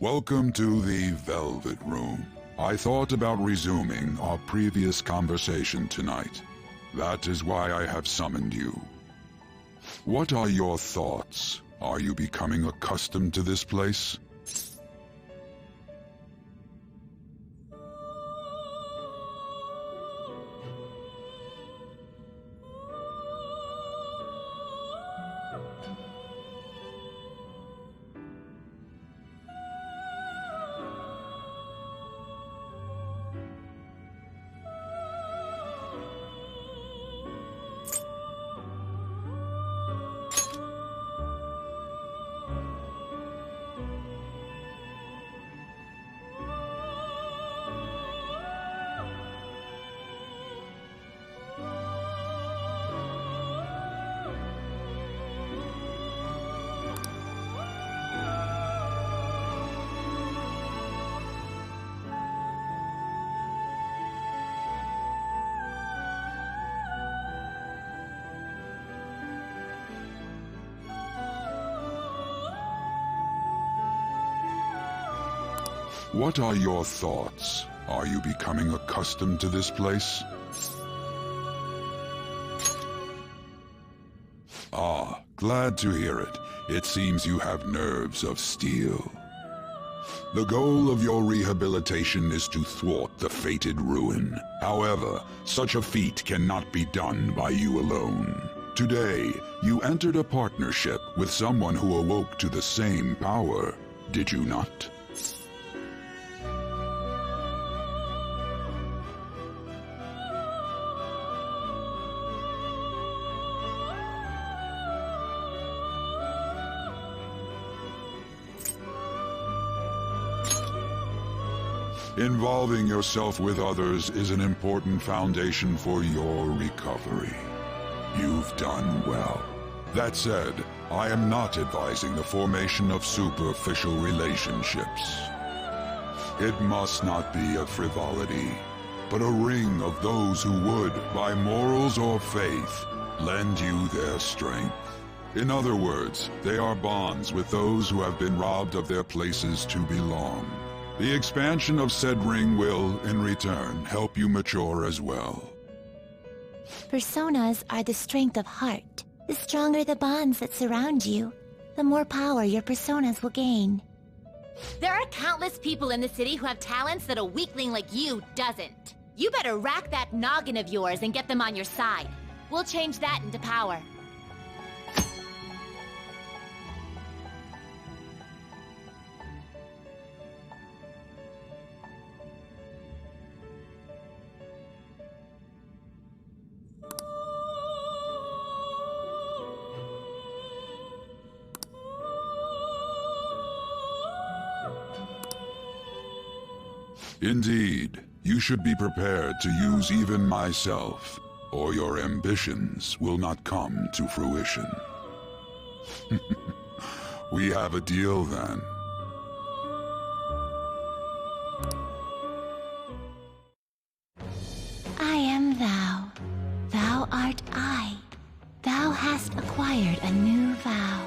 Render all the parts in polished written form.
Welcome to the Velvet Room. I thought about resuming our previous conversation tonight. That is why I have summoned you. What are your thoughts? Are you becoming accustomed to this place? What are your thoughts? Are you becoming accustomed to this place? Ah, glad to hear it. It seems you have nerves of steel. The goal of your rehabilitation is to thwart the fated ruin. However, such a feat cannot be done by you alone. Today, you entered a partnership with someone who awoke to the same power, did you not? Involving yourself with others is an important foundation for your recovery. You've done well. That said, I am not advising the formation of superficial relationships. It must not be a frivolity, but a ring of those who would, by morals or faith, lend you their strength. In other words, they are bonds with those who have been robbed of their places to belong. The expansion of said ring will, in return, help you mature as well. Personas are the strength of heart. The stronger the bonds that surround you, the more power your personas will gain. There are countless people in the city who have talents that a weakling like you doesn't. You better rack that noggin of yours and get them on your side. We'll change that into power. Indeed, you should be prepared to use even myself, or your ambitions will not come to fruition. We have a deal then. I am thou. Thou art I. Thou hast acquired a new vow.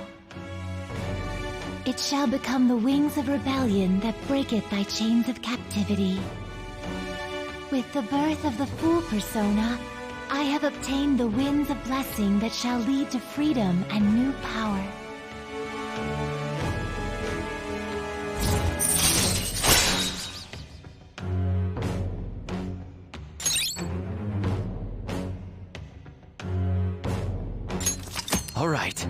It shall become the wings of rebellion that breaketh thy chains of captivity. With the birth of the Fool persona, I have obtained the winds of blessing that shall lead to freedom and new power. All right.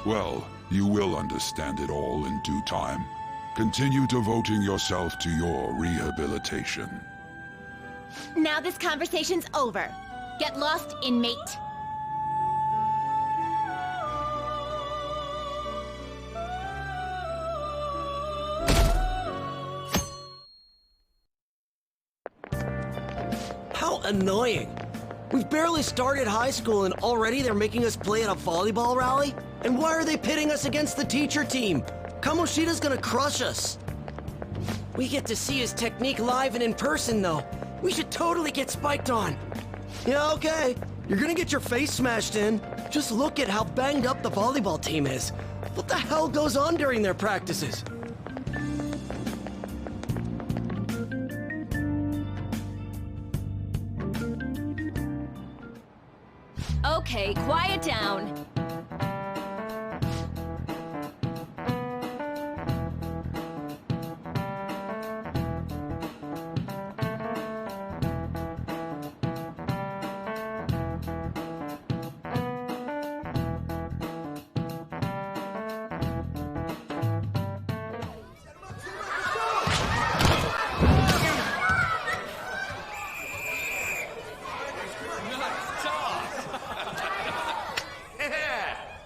Well, you will understand it all in due time. Continue devoting yourself to your rehabilitation. Now this conversation's over. Get lost, inmate. annoying. We've barely started high school and already they're making us play at a volleyball rally? And why are they pitting us against the teacher team? Kamoshida's gonna crush us. We get to see his technique live and in person, though. We should totally get spiked on. Yeah, okay. You're gonna get your face smashed in. Just look at how banged up the volleyball team is. What the hell goes on during their practices? Okay, quiet down.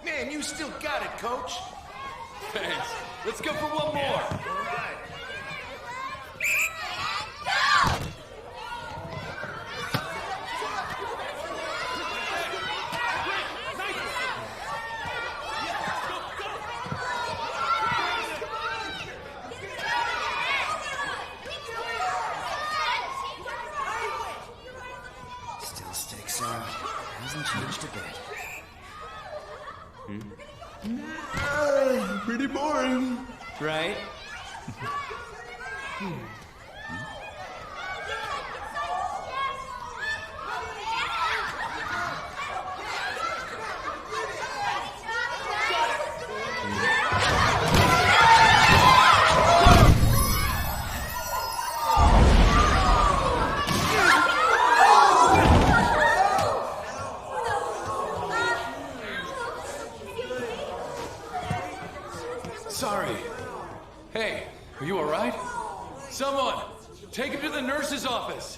Man, you still got it, coach. Thanks. Let's go for one more. Still sticks out. Hasn't changed a bit. Pretty boring. Right? Sorry. Hey, are you all right? Someone, take him to the nurse's office.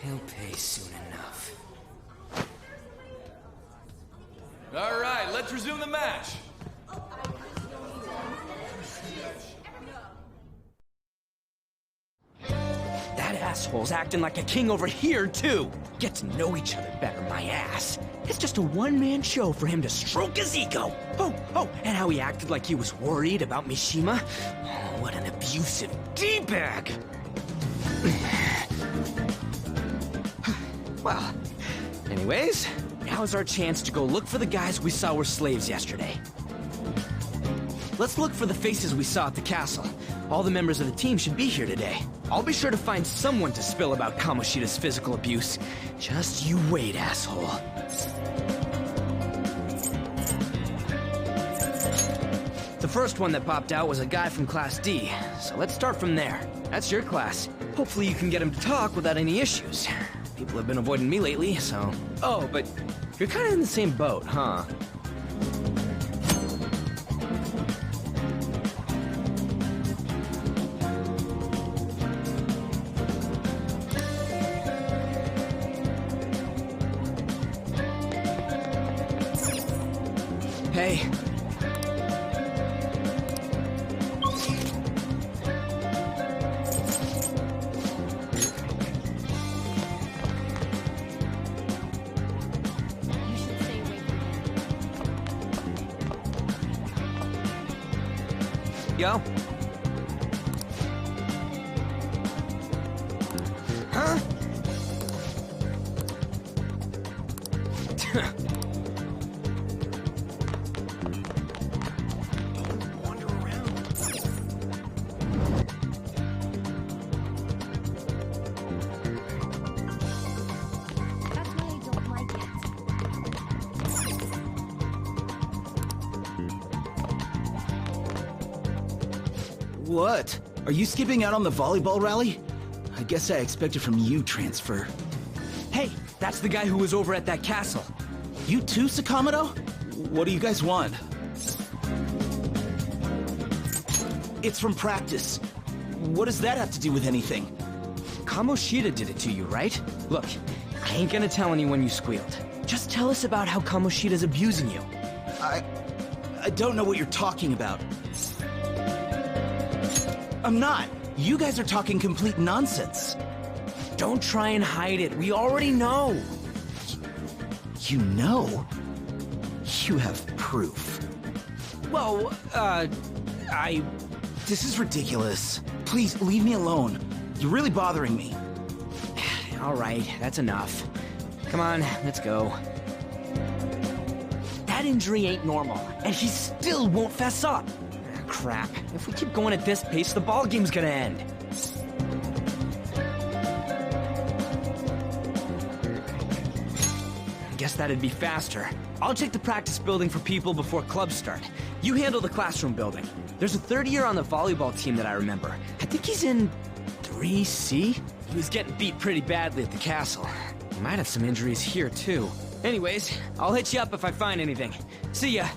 He'll pay soon enough. All right, let's resume the match. That asshole's acting like a king over here, too. Get to know each other better, my ass. It's just a one-man show for him to stroke his ego. Oh, and how he acted like he was worried about Mishima. Oh, what an abusive D-bag. Well, anyways, now's our chance to go look for the guys we saw were slaves yesterday. Let's look for the faces we saw at the castle. All the members of the team should be here today. I'll be sure to find someone to spill about Kamoshida's physical abuse. Just you wait, asshole. The first one that popped out was a guy from Class D, so let's start from there. That's your class. Hopefully you can get him to talk without any issues. People have been avoiding me lately, so... Oh, but you're kind of in the same boat, huh? Hey. Yo. Huh? Don't wander around. That's why I don't like it. What? Are you skipping out on the volleyball rally? I guess I expected from you, Transfer. Hey, that's the guy who was over at that castle. You too, Sakamoto? What do you guys want? It's from practice. What does that have to do with anything? Kamoshida did it to you, right? Look, I ain't gonna tell anyone you squealed. Just tell us about how Kamoshida's abusing you. I don't know what you're talking about. I'm not. You guys are talking complete nonsense. Don't try and hide it. We already know. You know? You have proof. Well, This is ridiculous. Please, leave me alone. You're really bothering me. All right, that's enough. Come on, let's go. That injury ain't normal, and he still won't fess up. Ah, crap. If we keep going at this pace, the ball game's gonna end. Guess that'd be faster. I'll check the practice building for people before clubs start. You handle the classroom building. There's a third year on the volleyball team that I remember. I think he's in 3C? He was getting beat pretty badly at the castle. He might have some injuries here, too. Anyways, I'll hit you up if I find anything. See ya!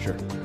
Sure.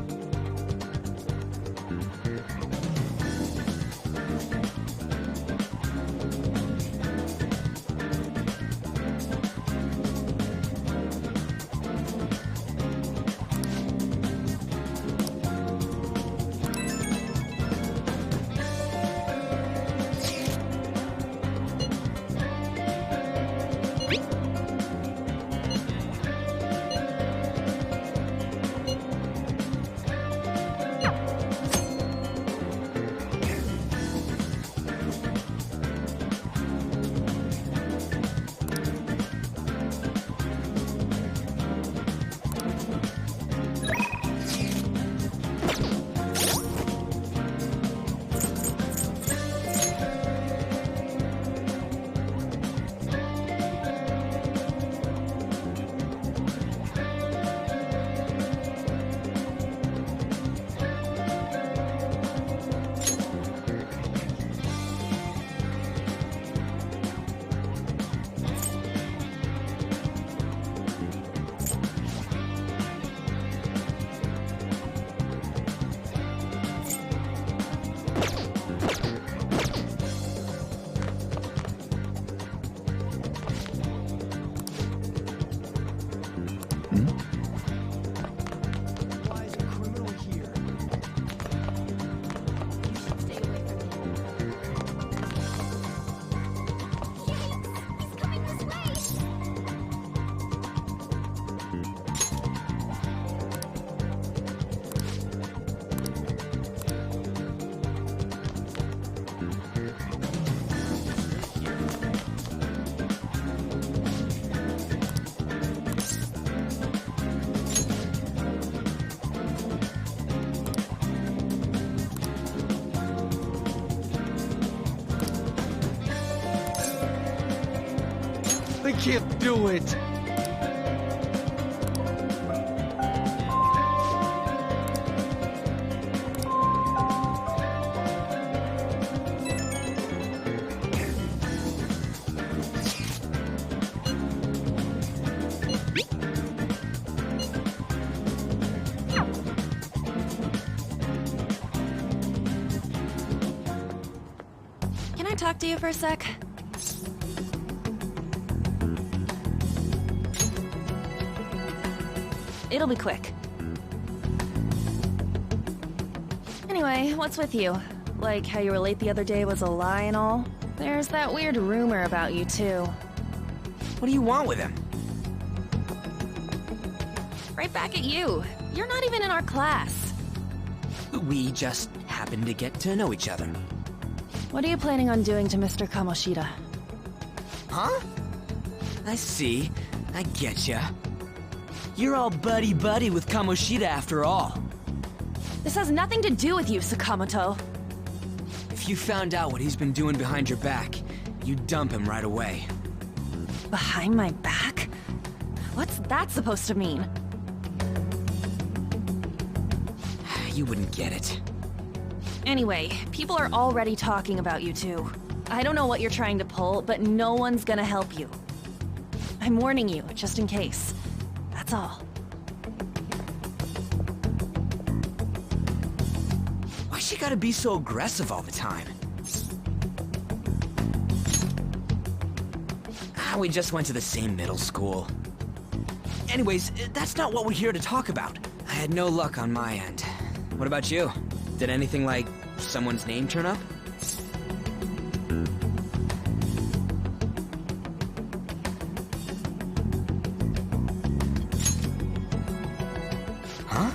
can't do it! Can I talk to you for a sec? It'll be quick. Anyway, what's with you? Like how you were late the other day was a lie and all? There's that weird rumor about you, too. What do you want with him? Right back at you. You're not even in our class. We just happened to get to know each other. What are you planning on doing to Mr. Kamoshida? Huh? I see. I getcha. You're all buddy-buddy with Kamoshida after all. This has nothing to do with you, Sakamoto. If you found out what he's been doing behind your back, you'd dump him right away. Behind my back? What's that supposed to mean? You wouldn't get it. Anyway, people are already talking about you two. I don't know what you're trying to pull, but no one's gonna help you. I'm warning you, just in case. That's all. Why she gotta be so aggressive all the time? We just went to the same middle school. Anyways, that's not what we're here to talk about. I had no luck on my end. What about you? Did anything like someone's name turn up? Huh?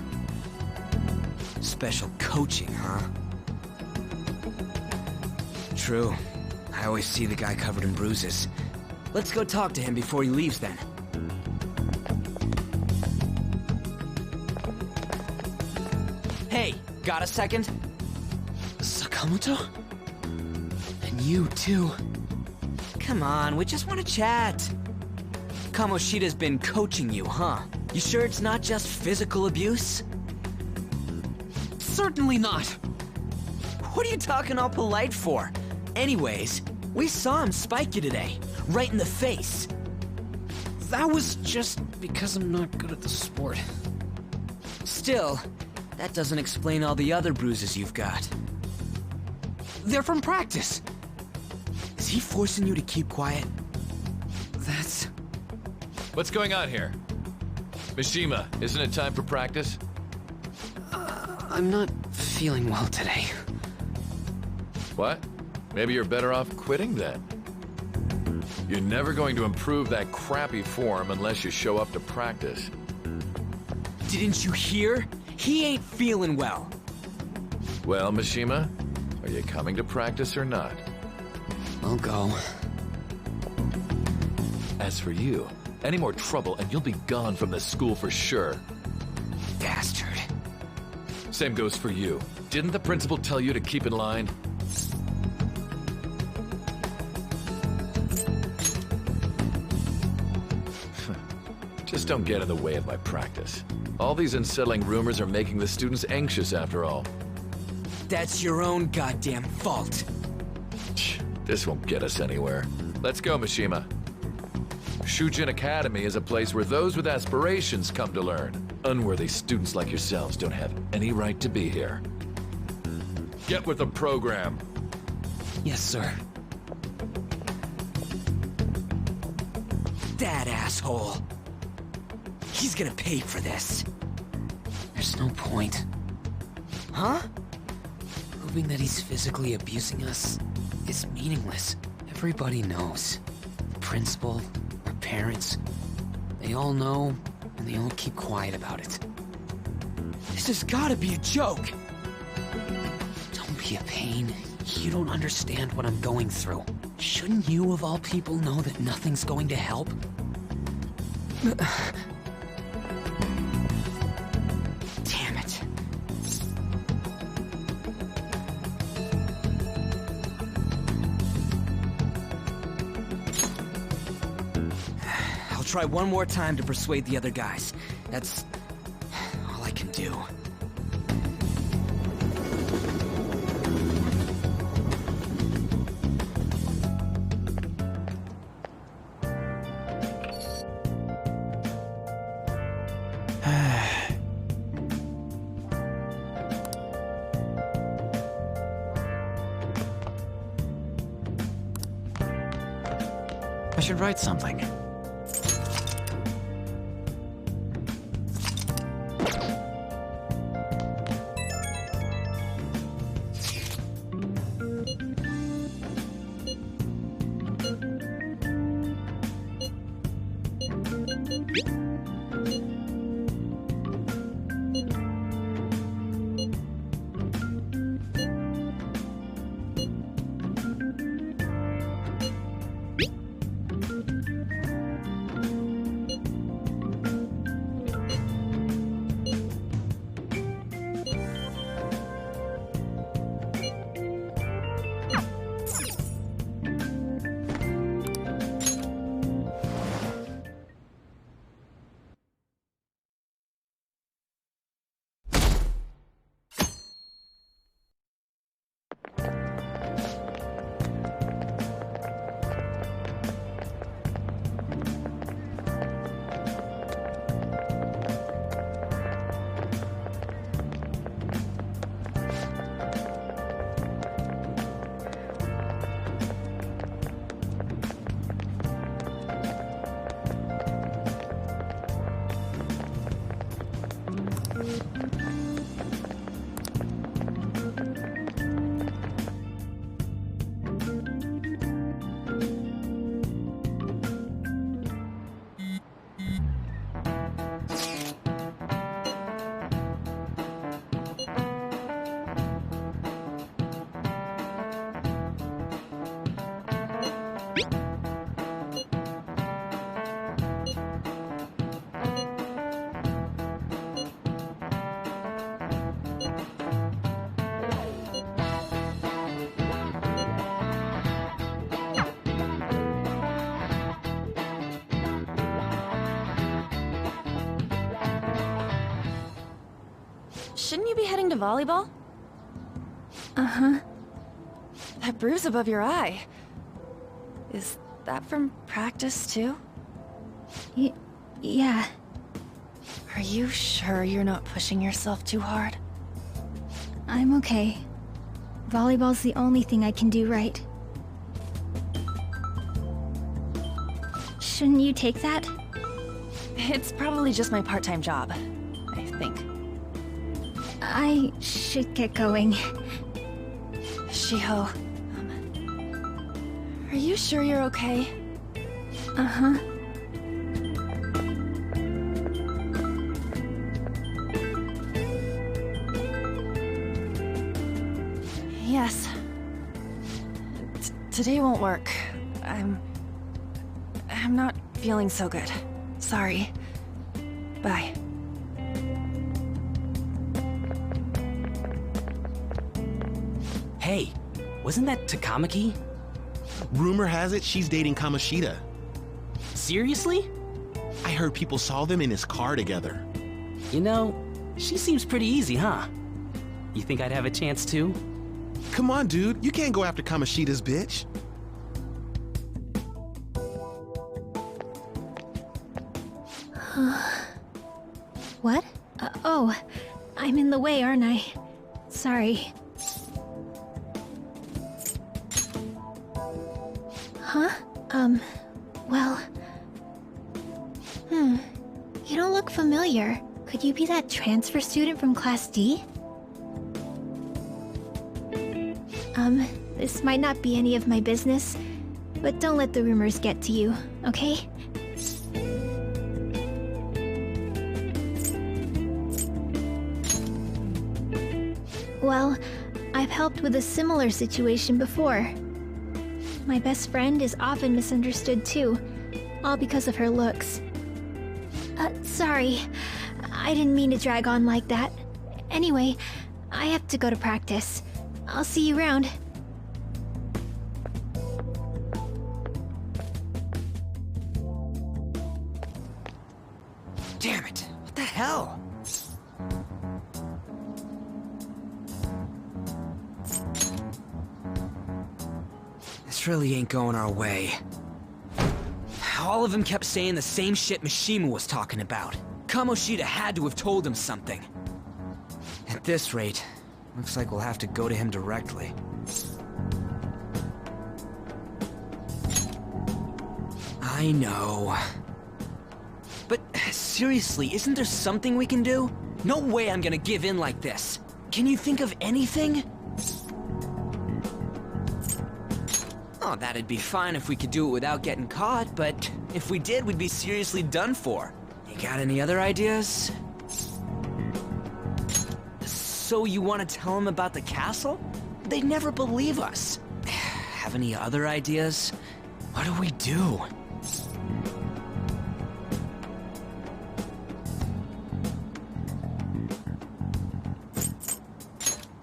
Special coaching, huh? True. I always see the guy covered in bruises. Let's go talk to him before he leaves then. Hey, got a second? Sakamoto? And you too. Come on, we just want to chat. Kamoshida's been coaching you, huh? You sure it's not just physical abuse? Certainly not. What are you talking all polite for? Anyways, we saw him spike you today, right in the face. That was just because I'm not good at the sport. Still, that doesn't explain all the other bruises you've got. They're from practice. Is he forcing you to keep quiet? That's... What's going on here? Mishima, isn't it time for practice? I'm not feeling well today. What? Maybe you're better off quitting then. You're never going to improve that crappy form unless you show up to practice. Didn't you hear? He ain't feeling well. Well, Mishima, are you coming to practice or not? I'll go. As for you, any more trouble and you'll be gone from this school for sure. Bastard. Same goes for you. Didn't the principal tell you to keep in line? Just don't get in the way of my practice. All these unsettling rumors are making the students anxious after all. That's your own goddamn fault. This won't get us anywhere. Let's go, Mishima. Shujin Academy is a place where those with aspirations come to learn. Unworthy students like yourselves don't have any right to be here. Get with the program. Yes, sir. That asshole. He's gonna pay for this. There's no point. Huh? Proving that he's physically abusing us is meaningless. Everybody knows. The principal, our parents, they all know, and they all keep quiet about it. This has gotta be a joke. Don't be a pain. You don't understand what I'm going through. Shouldn't you, of all people, know that nothing's going to help? Damn it. try one more time to persuade the other guys. That's all I can do. I should write something. Shouldn't you be heading to volleyball? Uh-huh. That bruise above your eye. Is that from practice, too? Yeah. Are you sure you're not pushing yourself too hard? I'm okay. Volleyball's the only thing I can do right. Shouldn't you take that? It's probably just my part-time job, I think. I should get going. Shiho, are you sure you're okay? Uh-huh. Yes. Today won't work. I'm not feeling so good. Sorry. Bye. Hey, wasn't that Takamaki? Rumor has it she's dating Kamoshida. Seriously? I heard people saw them in his car together. You know, she seems pretty easy, huh? You think I'd have a chance too? Come on, dude. You can't go after Kamoshida's bitch. What? Oh, I'm in the way, aren't I? Sorry. Huh? Well... You don't look familiar. Could you be that transfer student from Class D? This might not be any of my business, but don't let the rumors get to you, okay? Well, I've helped with a similar situation before. My best friend is often misunderstood too, all because of her looks. Sorry. I didn't mean to drag on like that. Anyway, I have to go to practice. I'll see you around. Damn it! What the hell? This really ain't going our way. All of them kept saying the same shit Mishima was talking about. Kamoshida had to have told him something. At this rate, looks like we'll have to go to him directly. I know. But seriously, isn't there something we can do? No way I'm gonna give in like this. Can you think of anything? Oh, that'd be fine if we could do it without getting caught, but if we did, we'd be seriously done for. You got any other ideas? So you want to tell them about the castle? They'd never believe us. Have any other ideas? What do we do?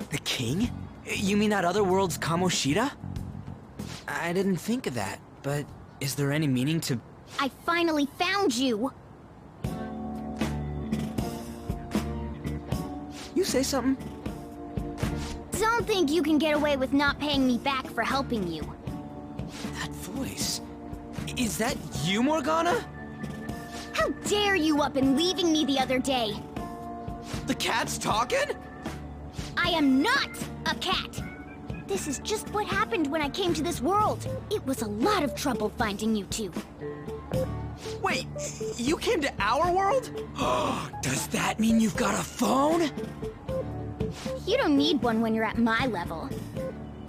The king? You mean that other world's Kamoshida? I didn't think of that, but is there any meaning to... I finally found you! You say something? Don't think you can get away with not paying me back for helping you. That voice... Is that you, Morgana? How dare you up and leaving me the other day? The cat's talking? I am not a cat! This is just what happened when I came to this world. It was a lot of trouble finding you two. Wait, you came to our world? Does that mean you've got a phone? You don't need one when you're at my level.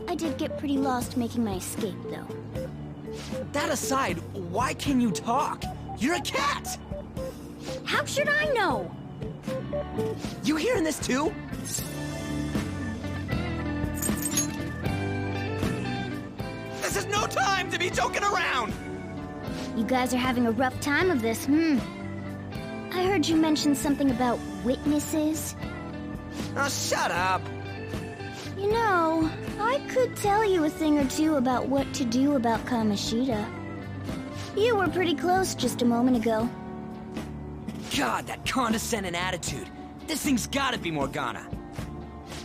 I did get pretty lost making my escape, though. That aside, why can you talk? You're a cat! How should I know? You hearing this too? This is no time to be joking around! You guys are having a rough time of this, I heard you mention something about witnesses. Oh, shut up! You know, I could tell you a thing or two about what to do about Kamoshida. You were pretty close just a moment ago. God, that condescending attitude. This thing's gotta be Morgana.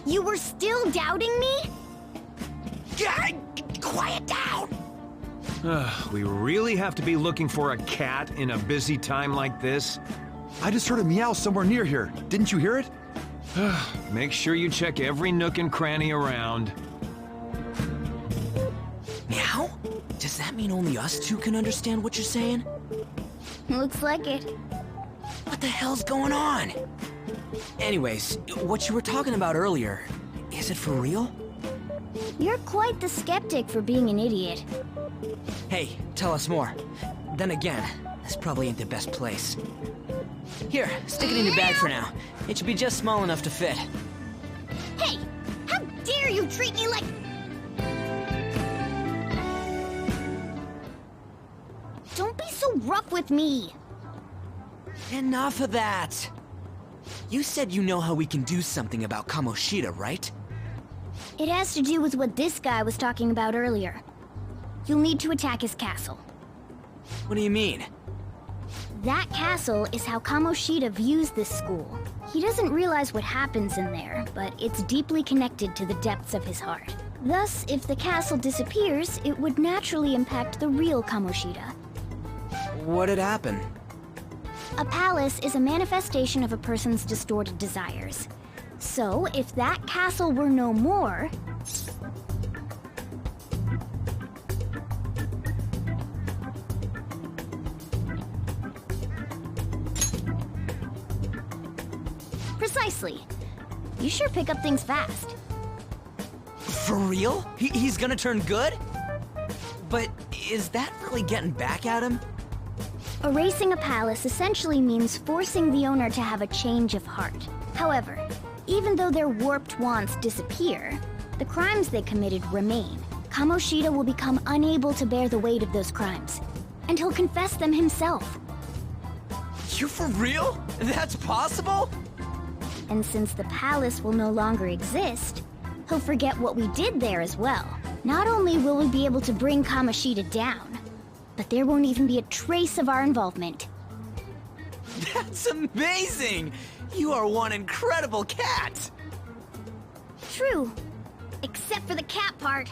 You were still doubting me? God, quiet down! We really have to be looking for a cat in a busy time like this? I just heard a meow somewhere near here. Didn't you hear it? Make sure you check every nook and cranny around. Meow? Does that mean only us two can understand what you're saying? Looks like it. What the hell's going on? Anyways, what you were talking about earlier, is it for real? You're quite the skeptic for being an idiot. Hey, tell us more. Then again, this probably ain't the best place. Here, stick it in your bag for now. It should be just small enough to fit. Hey! How dare you treat me like... Don't be so rough with me! Enough of that! You said you know how we can do something about Kamoshida, right? It has to do with what this guy was talking about earlier. You'll need to attack his castle. What do you mean? That castle is how Kamoshida views this school. He doesn't realize what happens in there, but it's deeply connected to the depths of his heart. Thus, if the castle disappears, it would naturally impact the real Kamoshida. What'd happen? A palace is a manifestation of a person's distorted desires. So, if that castle were no more... Precisely. You sure pick up things fast. For real? He's gonna turn good? But is that really getting back at him? Erasing a palace essentially means forcing the owner to have a change of heart. However, even though their warped wants disappear, the crimes they committed remain. Kamoshida will become unable to bear the weight of those crimes, and he'll confess them himself. You for real? That's possible? And since the palace will no longer exist, he'll forget what we did there as well. Not only will we be able to bring Kamoshida down, but there won't even be a trace of our involvement. That's amazing! You are one incredible cat! True. Except for the cat part.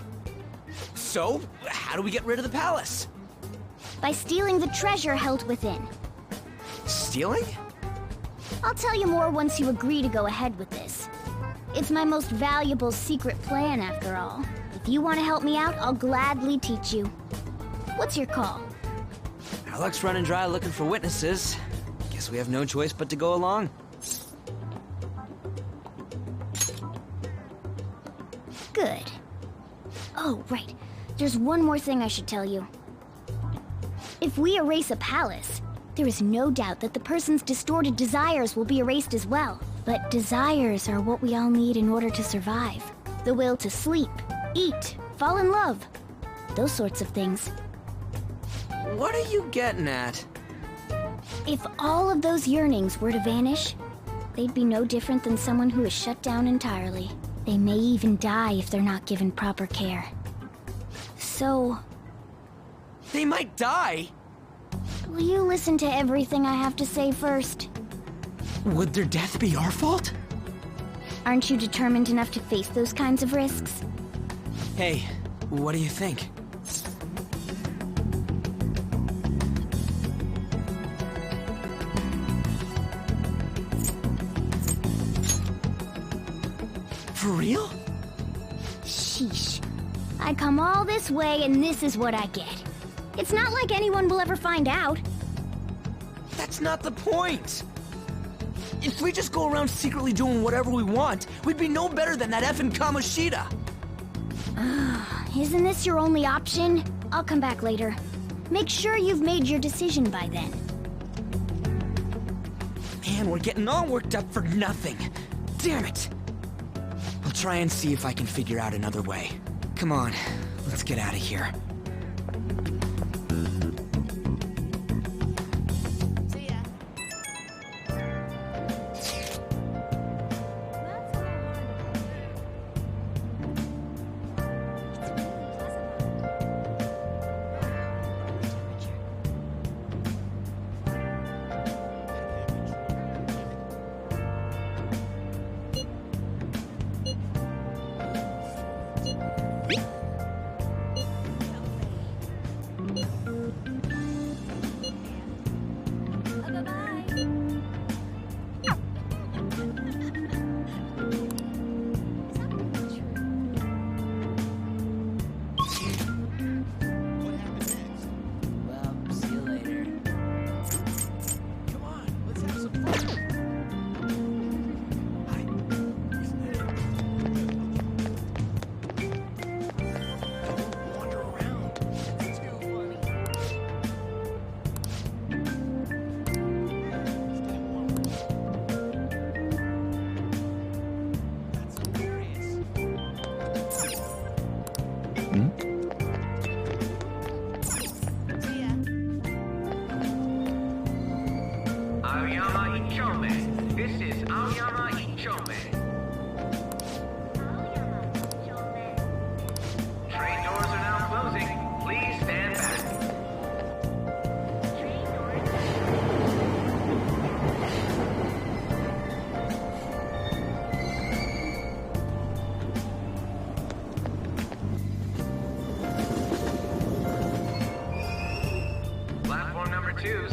So, how do we get rid of the palace? By stealing the treasure held within. Stealing? I'll tell you more once you agree to go ahead with this. It's my most valuable secret plan, after all. If you want to help me out, I'll gladly teach you. What's your call? Our luck's running dry looking for witnesses. Guess we have no choice but to go along. Good. Oh, right. There's one more thing I should tell you. If we erase a palace, there is no doubt that the person's distorted desires will be erased as well. But desires are what we all need in order to survive. The will to sleep, eat, fall in love. Those sorts of things. What are you getting at? If all of those yearnings were to vanish, they'd be no different than someone who is shut down entirely. They may even die if they're not given proper care. So... They might die? Will you listen to everything I have to say first? Would their death be our fault? Aren't you determined enough to face those kinds of risks? Hey, what do you think? For real? Sheesh. I come all this way and this is what I get. It's not like anyone will ever find out. That's not the point! If we just go around secretly doing whatever we want, we'd be no better than that effing Kamoshida! Isn't this your only option? I'll come back later. Make sure you've made your decision by then. Man, we're getting all worked up for nothing. Damn it! I'll try and see if I can figure out another way. Come on, let's get out of here.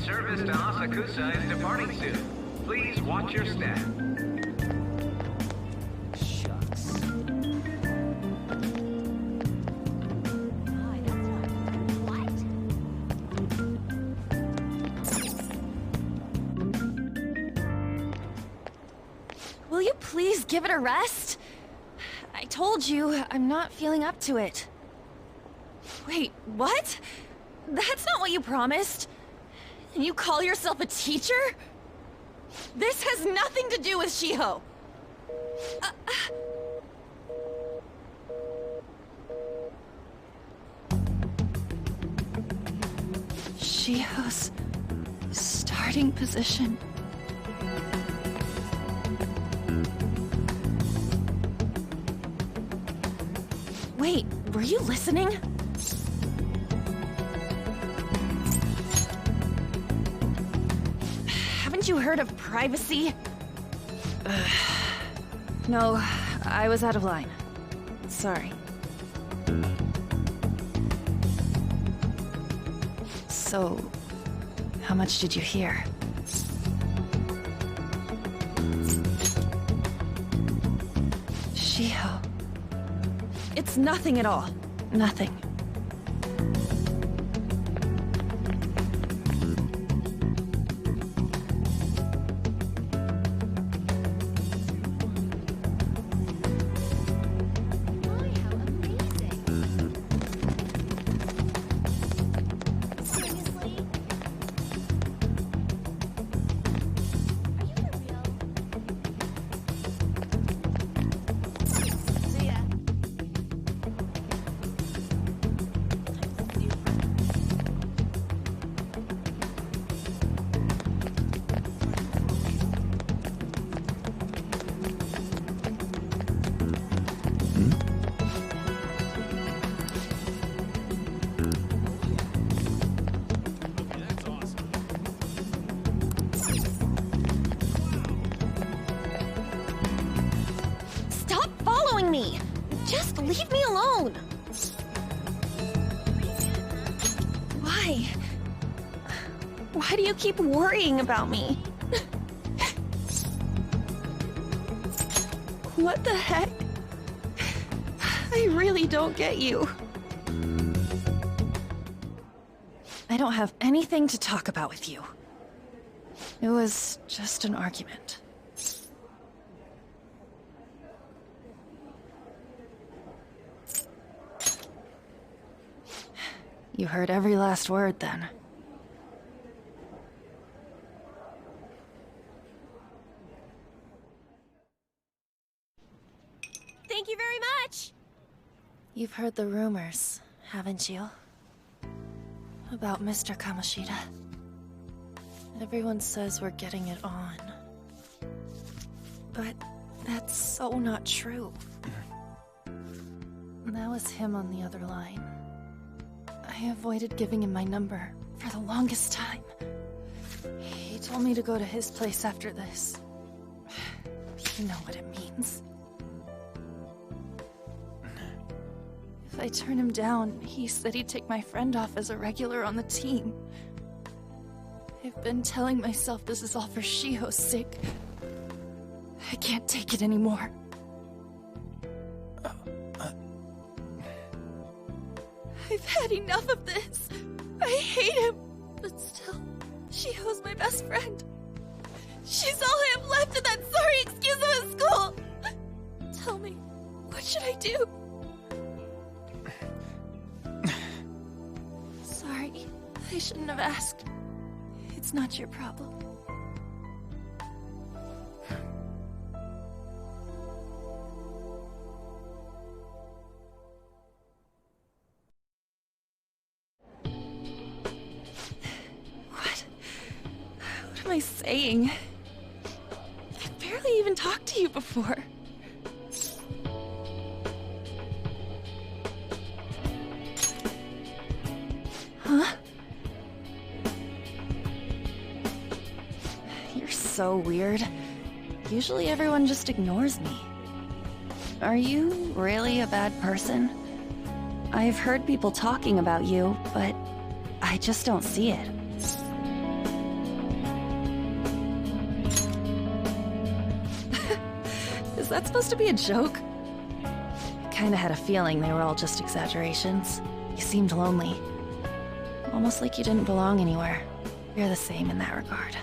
Service to Asakusa is departing soon. Please watch your step. Shucks. Will you please give it a rest? I told you, I'm not feeling up to it. Wait, what? That's not what you promised. And you call yourself a teacher? This has nothing to do with Shiho. Shiho's starting position. Wait, were you listening? Haven't you heard of privacy? No, I was out of line. Sorry. So, how much did you hear? Shiho. It's nothing at all. Nothing. Me. Just leave me alone. Why? Why do you keep worrying about me? What the heck? I really don't get you. I don't have anything to talk about with you. It was just an argument. You heard every last word, then. Thank you very much! You've heard the rumors, haven't you? About Mr. Kamoshida. Everyone says we're getting it on. But that's so not true. That was him on the other line. I avoided giving him my number for the longest time. He told me to go to his place after this. You know what it means. If I turn him down, he said he'd take my friend off as a regular on the team. I've been telling myself this is all for Shiho's sake. I can't take it anymore. I've had enough of this. I hate him. But still, Shiho's my best friend. She's all I have left in that sorry excuse of a school. Tell me, what should I do? Sorry, I shouldn't have asked. It's not your problem. What am I saying? I've barely even talked to you before. Huh? You're so weird. Usually everyone just ignores me. Are you really a bad person? I've heard people talking about you, but I just don't see it. Is that supposed to be a joke? I kinda had a feeling they were all just exaggerations. You seemed lonely. Almost like you didn't belong anywhere. You're the same in that regard.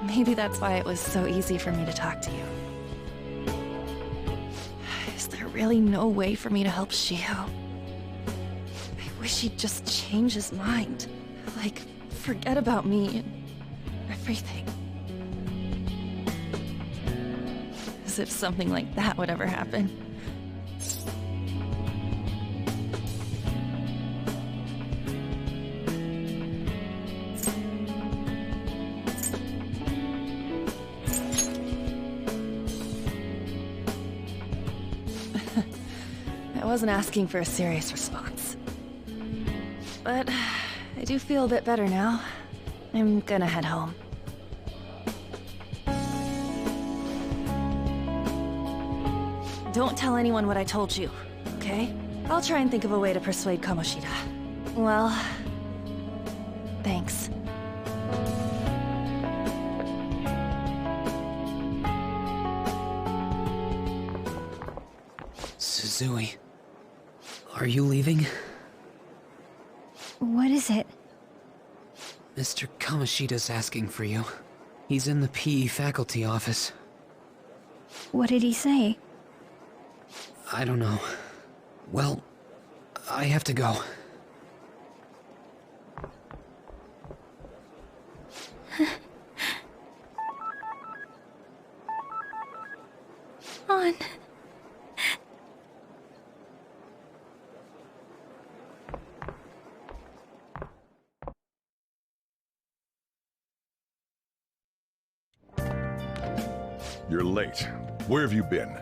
Maybe that's why it was so easy for me to talk to you. Is there really no way for me to help Shiho? I wish he'd just change his mind. Like, forget about me and everything. As if something like that would ever happen. I wasn't asking for a serious response. But I do feel a bit better now. I'm gonna head home. don't tell anyone what I told you, okay? I'll try and think of a way to persuade Kamoshida. Well, thanks. Suzui, are you leaving? What is it? Mr. Kamoshida's asking for you. He's in the PE faculty office. What did he say? I don't know. Well, I have to go. On. You're late. Where have you been?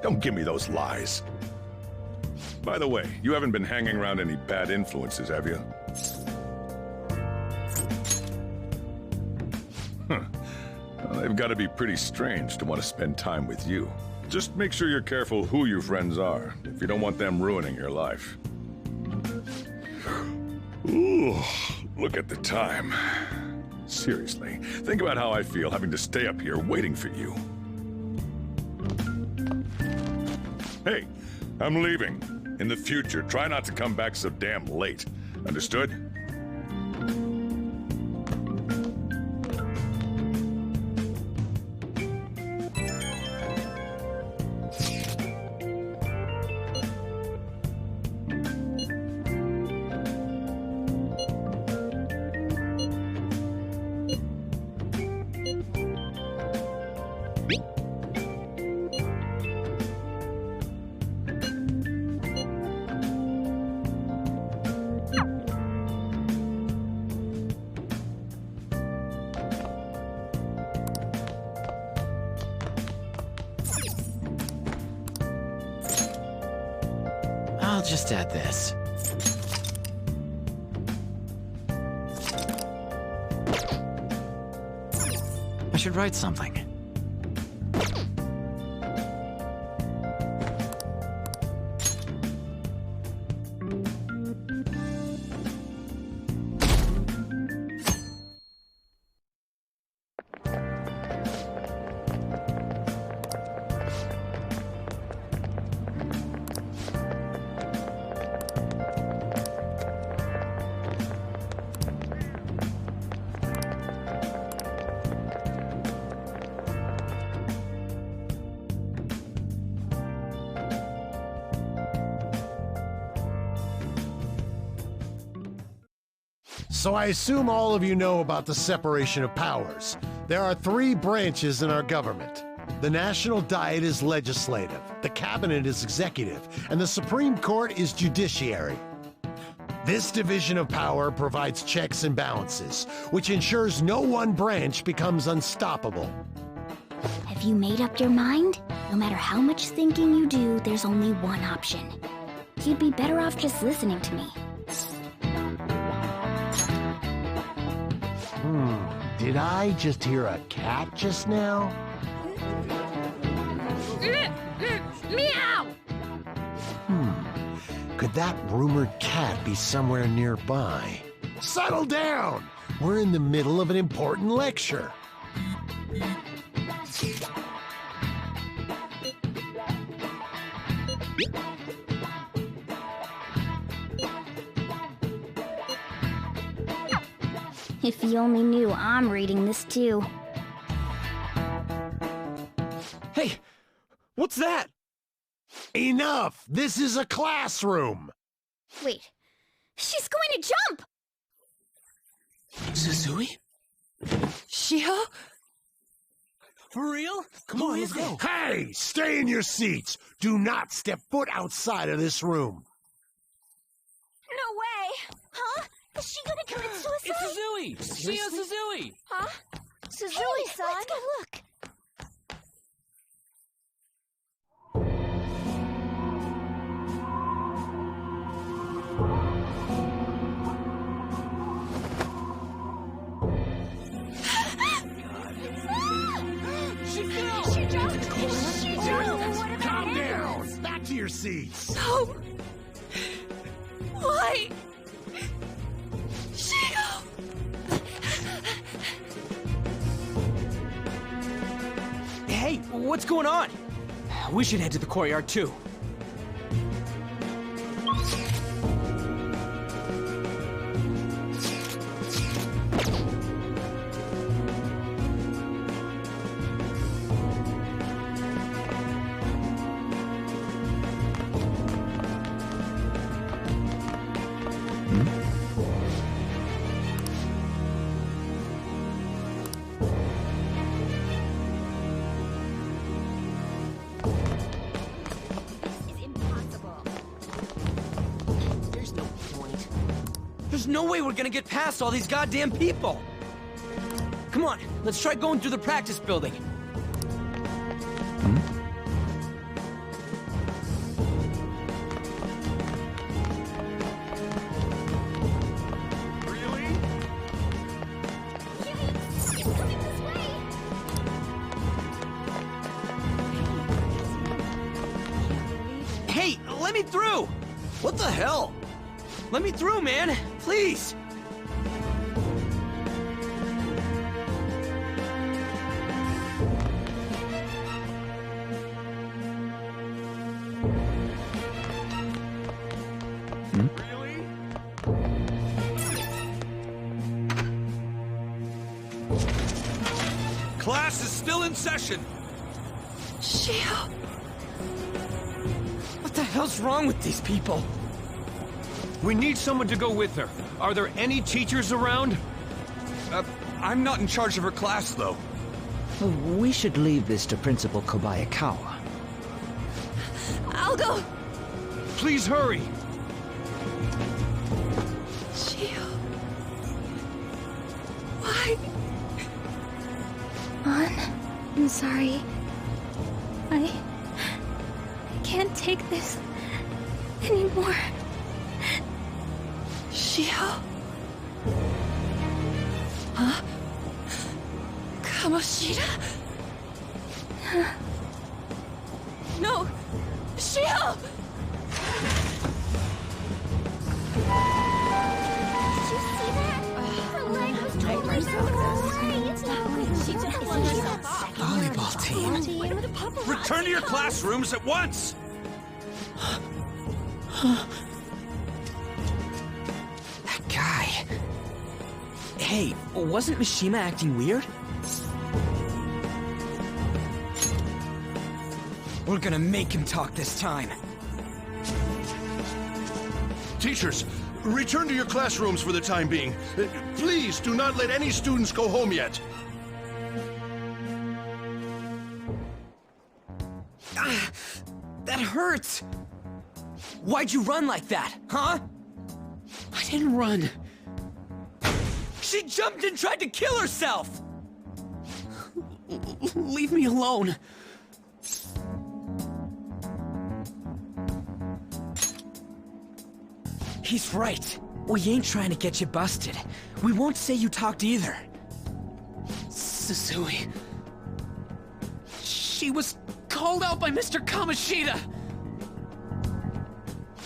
Don't give me those lies. By the way, you haven't been hanging around any bad influences, have you? Huh. Well, they've got to be pretty strange to want to spend time with you. Just make sure you're careful who your friends are, if you don't want them ruining your life. Ooh, look at the time. Seriously, think about how I feel having to stay up here waiting for you. Hey, I'm leaving. In the future, try not to come back so damn late. Understood? I'll just add this. I should write something. So I assume all of you know about the separation of powers. There are 3 branches in our government. The National Diet is legislative, the Cabinet is executive, and the Supreme Court is judiciary. This division of power provides checks and balances, which ensures no one branch becomes unstoppable. Have you made up your mind? No matter how much thinking you do, there's only one option. You'd be better off just listening to me. Did I just hear a cat just now? Meow! Could that rumored cat be somewhere nearby? Settle down! We're in the middle of an important lecture. If you only knew I'm reading this too. Hey, what's that? Enough! This is a classroom! Wait, she's going to jump! Suzui? Shio? For real? Come on, let's go. Hey, stay in your seats! Do not step foot outside of this room. No way! Huh? Is she gonna commit suicide? It's Suzui! Shio Suzui! Huh? Suzui-san? Let's go look. disease! No! Why? Shio! Hey, what's going on? We should head to the courtyard too. There's no way we're gonna get past all these goddamn people! Come on, let's try going through the practice building. Hey, let me through! What the hell? Let me through, man! Please! Class is still in session. Shio! What the hell's wrong with these people? We need someone to go with her. Are there any teachers around? I'm not in charge of her class, though. We should leave this to Principal Kobayakawa. I'll go! Please hurry! Shio... Why? I'm sorry. I can't take this anymore. Shio? Huh? Kamoshida? No! Shio! Did you see that? Her leg was totally Volleyball team. Return to your classrooms at once! That guy... Hey, wasn't Mishima acting weird? We're gonna make him talk this time. Teachers, return to your classrooms for the time being. Please do not let any students go home yet. Ah, that hurts! Why'd you run like that, huh? I didn't run. She jumped and tried to kill herself! Leave me alone. He's right. We ain't trying to get you busted. We won't say you talked either. Suzui. She was called out by Mr. Kamoshida!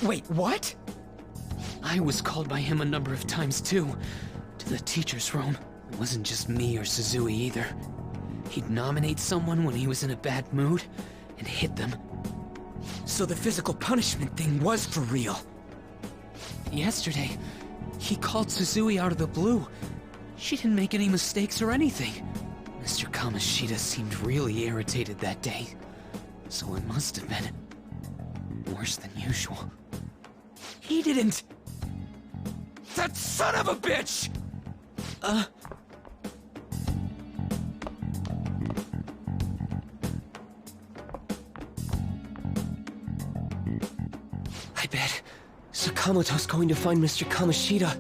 Wait, what? I was called by him a number of times too. To the teacher's room. It wasn't just me or Suzui either. He'd nominate someone when he was in a bad mood, and hit them. So the physical punishment thing was for real. Yesterday, he called Suzui out of the blue. She didn't make any mistakes or anything. Mr. Kamoshida seemed really irritated that day. So it must have been worse than usual. He didn't... That son of a bitch! I bet Sakamoto's going to find Mr. Kamoshida.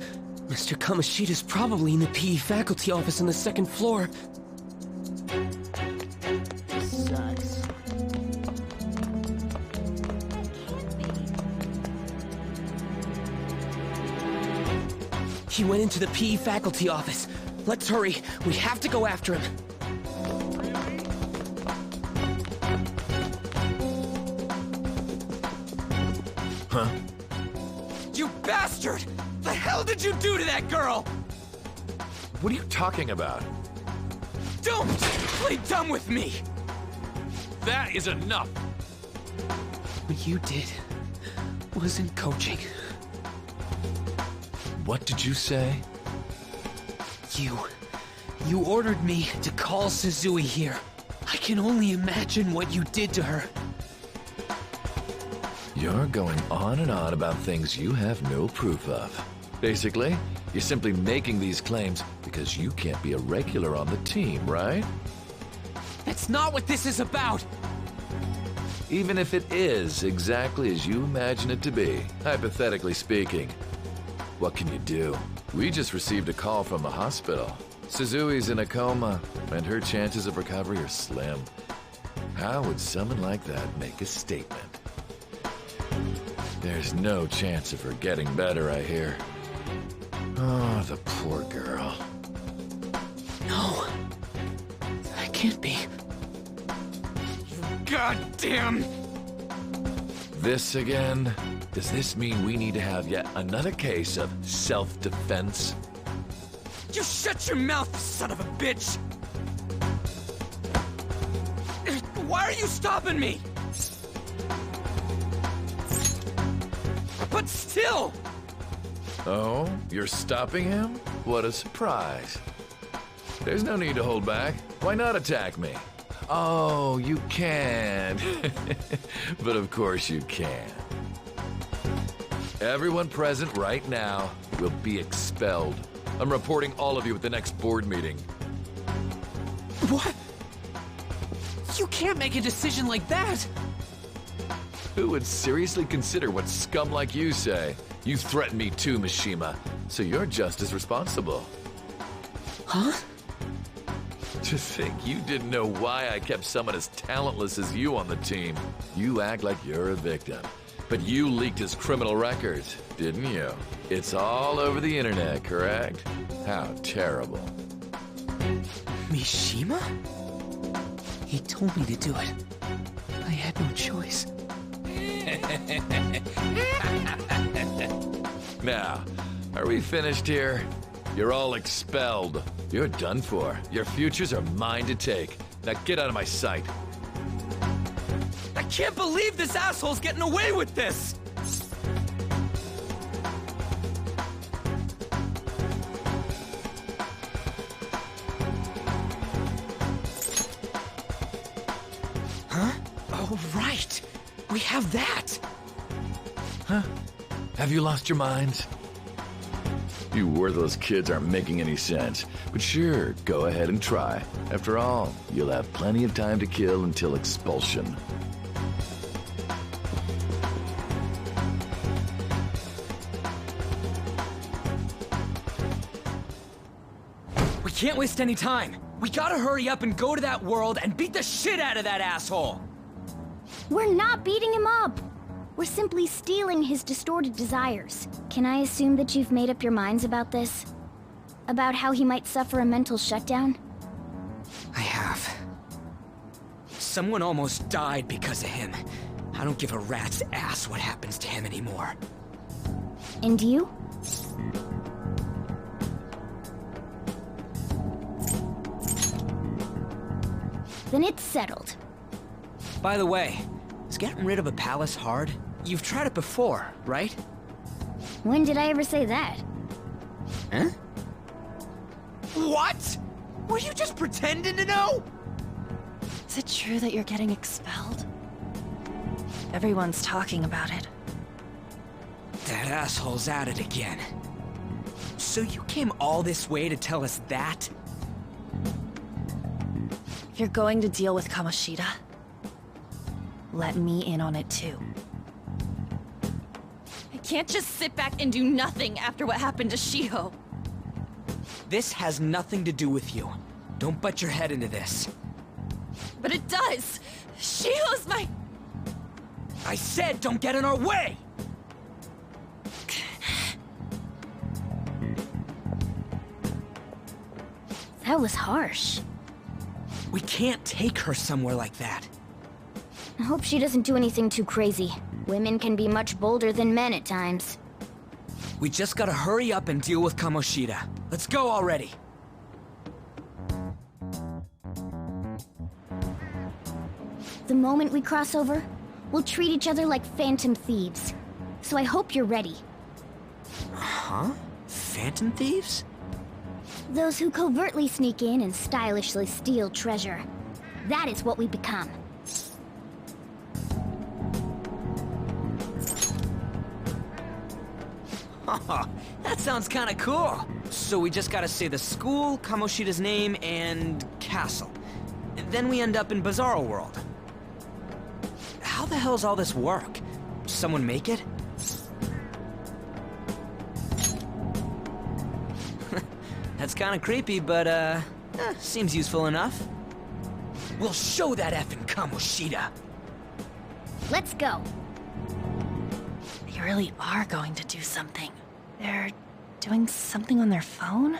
Mr. Kamoshida's probably in the PE faculty office on the second floor. Sucks. He went into the PE faculty office. Let's hurry. We have to go after him. Huh? You bastard! The hell did you do to that girl? What are you talking about? Don't play dumb with me! That is enough! What you did wasn't coaching. What did you say? You ordered me to call Suzui here. I can only imagine what you did to her. You're going on and on about things you have no proof of. Basically, you're simply making these claims because you can't be a regular on the team, right? That's not what this is about! Even if it is exactly as you imagine it to be, hypothetically speaking, what can you do? We just received a call from the hospital. Suzui's in a coma, and her chances of recovery are slim. How would someone like that make a statement? There's no chance of her getting better, I hear. Oh, the poor girl. No. That can't be. Goddamn! This again? Does this mean we need to have yet another case of self-defense? You shut your mouth, son of a bitch! Why are you stopping me? But still! Oh, you're stopping him? What a surprise. There's no need to hold back. Why not attack me? Oh, you can. But of course you can. Everyone present right now will be expelled. I'm reporting all of you at the next board meeting. What? You can't make a decision like that! Who would seriously consider what scum like you say? You threatened me too, Mishima, so you're just as responsible. Huh? To think you didn't know why I kept someone as talentless as you on the team. You act like you're a victim. But you leaked his criminal records, didn't you? It's all over the internet, correct? How terrible. Mishima? He told me to do it. I had no choice. Now, are we finished here? You're all expelled. You're done for. Your futures are mine to take. Now get out of my sight. I can't believe this asshole's getting away with this! Huh? Oh, right! We have that! Huh? Have you lost your minds? You worthless kids aren't making any sense. But sure, go ahead and try. After all, you'll have plenty of time to kill until expulsion. We can't waste any time. We gotta hurry up and go to that world and beat the shit out of that asshole! We're not beating him up! We're simply stealing his distorted desires. Can I assume that you've made up your minds about this? About how he might suffer a mental shutdown? I have. Someone almost died because of him. I don't give a rat's ass what happens to him anymore. And you? Then it's settled. By the way, is getting rid of a palace hard? You've tried it before, right? When did I ever say that? Huh? What? Were you just pretending to know? Is it true that you're getting expelled? Everyone's talking about it. That asshole's at it again. So you came all this way to tell us that? If you're going to deal with Kamoshida, let me in on it too. I can't just sit back and do nothing after what happened to Shiho. This has nothing to do with you. Don't butt your head into this. But it does! Shiho's my... I said don't get in our way! That was harsh. We can't take her somewhere like that. I hope she doesn't do anything too crazy. Women can be much bolder than men at times. We just gotta hurry up and deal with Kamoshida. Let's go already. The moment we cross over, we'll treat each other like phantom thieves. So I hope you're ready. Huh? Phantom thieves? Those who covertly sneak in and stylishly steal treasure. That is what we become. That sounds kinda cool. So we just gotta say the school, Kamoshida's name, and castle. And then we end up in Bizarro World. How the hell's all this work? Someone make it? That's kinda creepy, but seems useful enough. We'll show that effing Kamoshida. Let's go. They really are going to do something. They're doing something on their phone?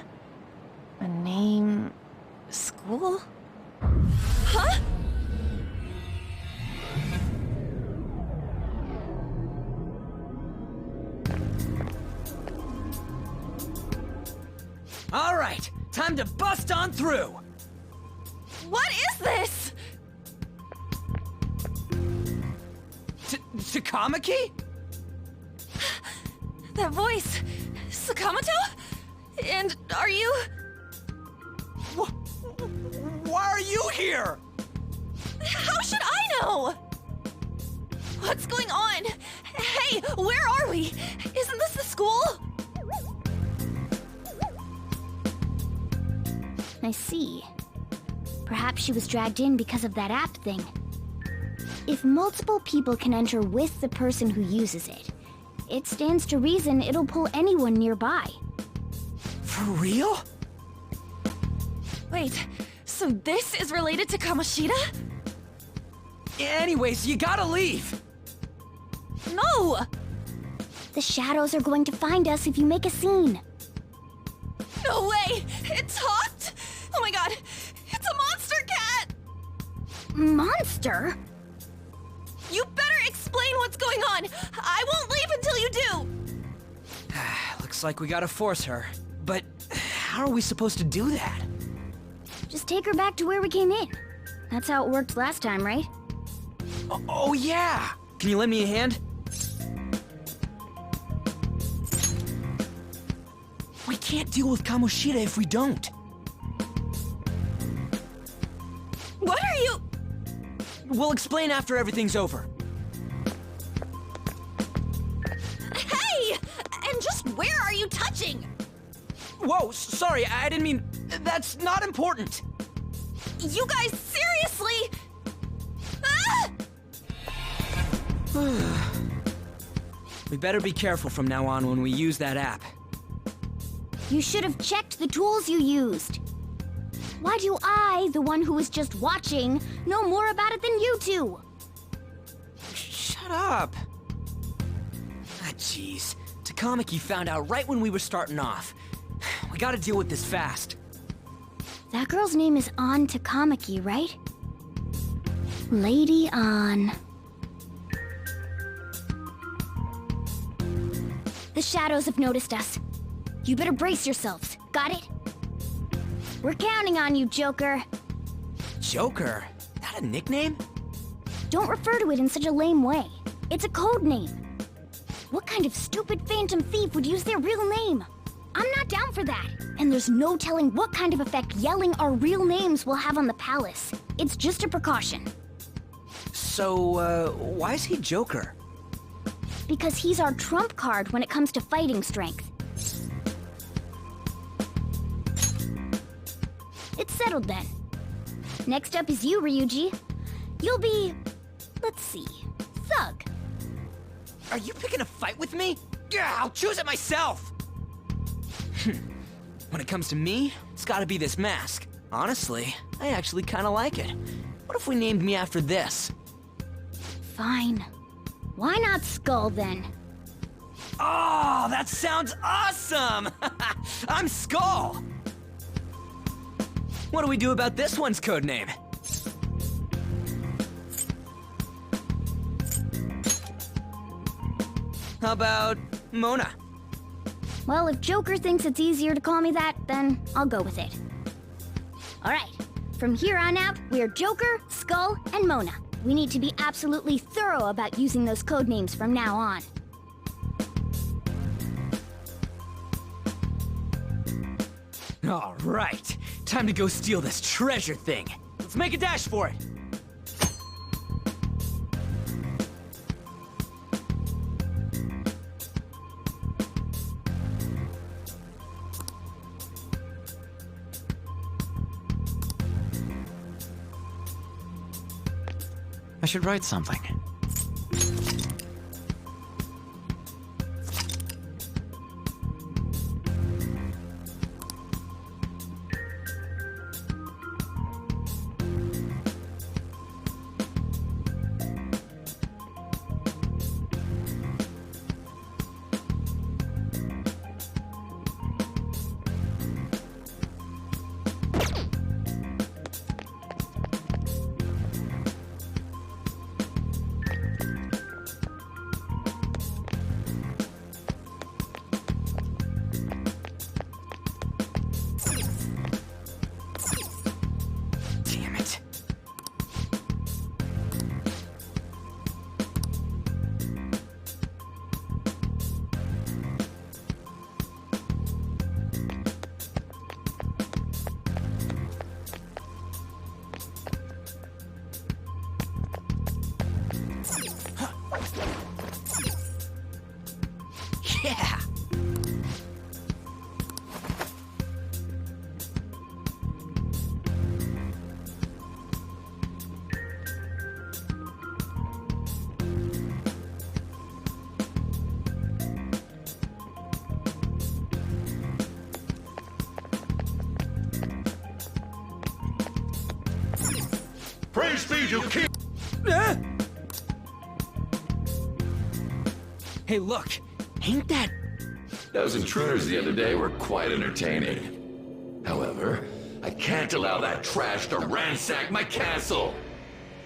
A name... school? Huh? All right, time to bust on through. What is this? Takamaki? That voice... Sakamoto? And are you... Why are you here? How should I know? What's going on? Hey, where are we? Isn't this the school? I see. Perhaps she was dragged in because of that app thing. If multiple people can enter with the person who uses it, it stands to reason it'll pull anyone nearby. For real? Wait, so this is related to Kamoshida? Anyways, you gotta leave! No! The shadows are going to find us if you make a scene. No way! It talked? Oh my god! It's a monster cat! Monster? You better explain what's going on! I won't leave until you do! Looks like we gotta force her. But how are we supposed to do that? Just take her back to where we came in. That's how it worked last time, right? Oh yeah! Can you lend me a hand? We can't deal with Kamoshida if we don't. What are you... We'll explain after everything's over. Hey! And just where are you touching? Whoa, sorry, I didn't mean... That's not important. You guys, seriously? Ah! We better be careful from now on when we use that app. You should have checked the tools you used. Why do I, the one who was just watching, know more about it than you two? Shut up. Ah, jeez. Takamaki found out right when we were starting off. We gotta deal with this fast. That girl's name is An Takamaki, right? Lady An. The shadows have noticed us. You better brace yourselves. Got it? We're counting on you, Joker. Joker? That a nickname? Don't refer to it in such a lame way. It's a code name. What kind of stupid phantom thief would use their real name? I'm not down for that. And there's no telling what kind of effect yelling our real names will have on the palace. It's just a precaution. So, why is he Joker? Because he's our trump card when it comes to fighting strength. It's settled then. Next up is you, Ryuji. You'll be... let's see... Thug. Are you picking a fight with me? Yeah, I'll choose it myself! When it comes to me, it's gotta be this mask. Honestly, I actually kinda like it. What if we named me after this? Fine. Why not Skull, then? Oh, that sounds awesome! I'm Skull! What do we do about this one's codename? How about Mona? Well, if Joker thinks it's easier to call me that, then I'll go with it. Alright, from here on out, we're Joker, Skull, and Mona. We need to be absolutely thorough about using those code names from now on. All right, time to go steal this treasure thing. Let's make a dash for it. I should write something. Yeah! Praise be to King! Hey, look! Ain't that... Those intruders the other day were quite entertaining. However, I can't allow that trash to ransack my castle!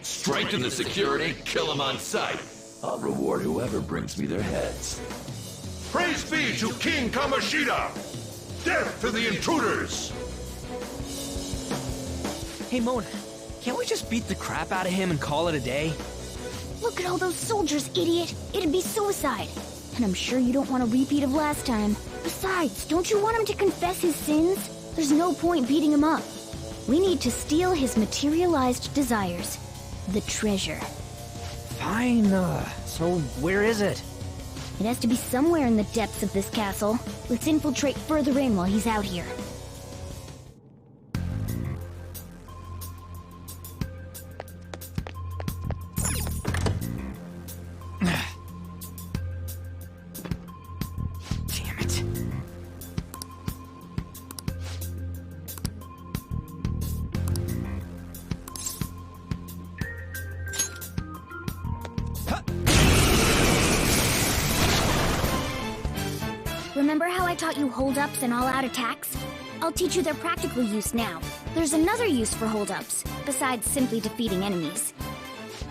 Strengthen the security, kill them on sight. I'll reward whoever brings me their heads. Praise be to King Kamoshida! Death to the intruders! Hey, Mona, can't we just beat the crap out of him and call it a day? Look at all those soldiers, idiot! It'd be suicide. And I'm sure you don't want a repeat of last time. Besides, don't you want him to confess his sins? There's no point beating him up. We need to steal his materialized desires. The treasure. Fine, so where is it? It has to be somewhere in the depths of this castle. Let's infiltrate further in while he's out here. Damn it. Remember how I taught you hold-ups and all-out attacks? I'll teach you their practical use now. There's another use for hold-ups, besides simply defeating enemies.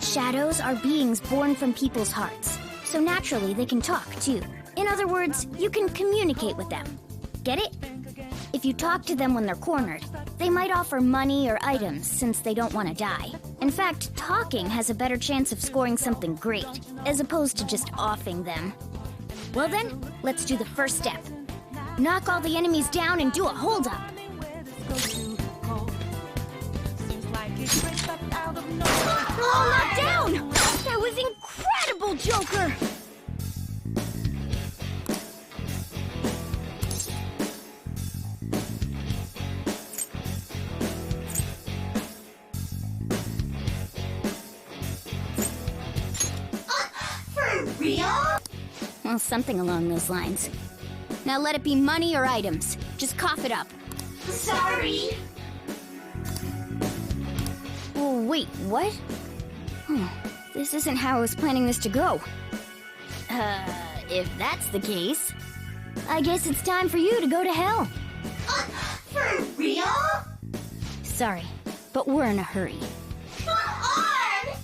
Shadows are beings born from people's hearts, so naturally they can talk, too. In other words, you can communicate with them. Get it? If you talk to them when they're cornered, they might offer money or items since they don't want to die. In fact, talking has a better chance of scoring something great, as opposed to just offing them. Well then, let's do the first step. Knock all the enemies down and do a hold-up. All knocked down! That was incredible, Joker! For real? Well, something along those lines. Now let it be money or items. Just cough it up. Sorry. Oh, wait, what? This isn't how I was planning this to go. If that's the case, I guess it's time for you to go to hell. For real? Sorry, but we're in a hurry. Come on!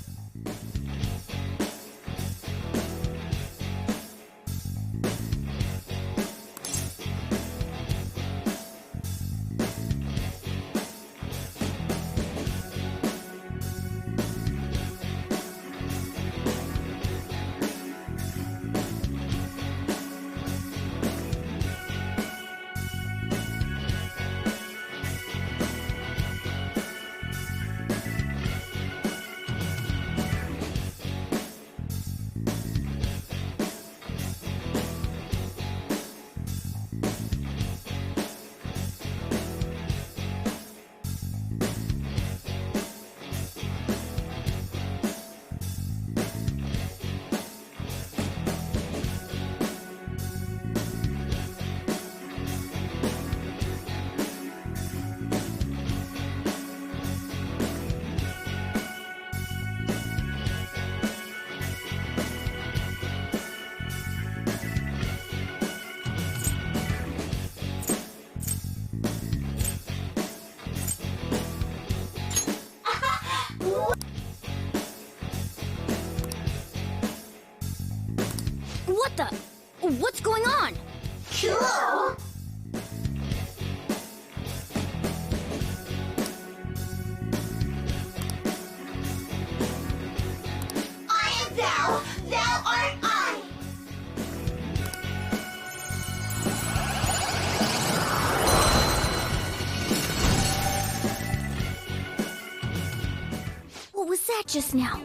just now?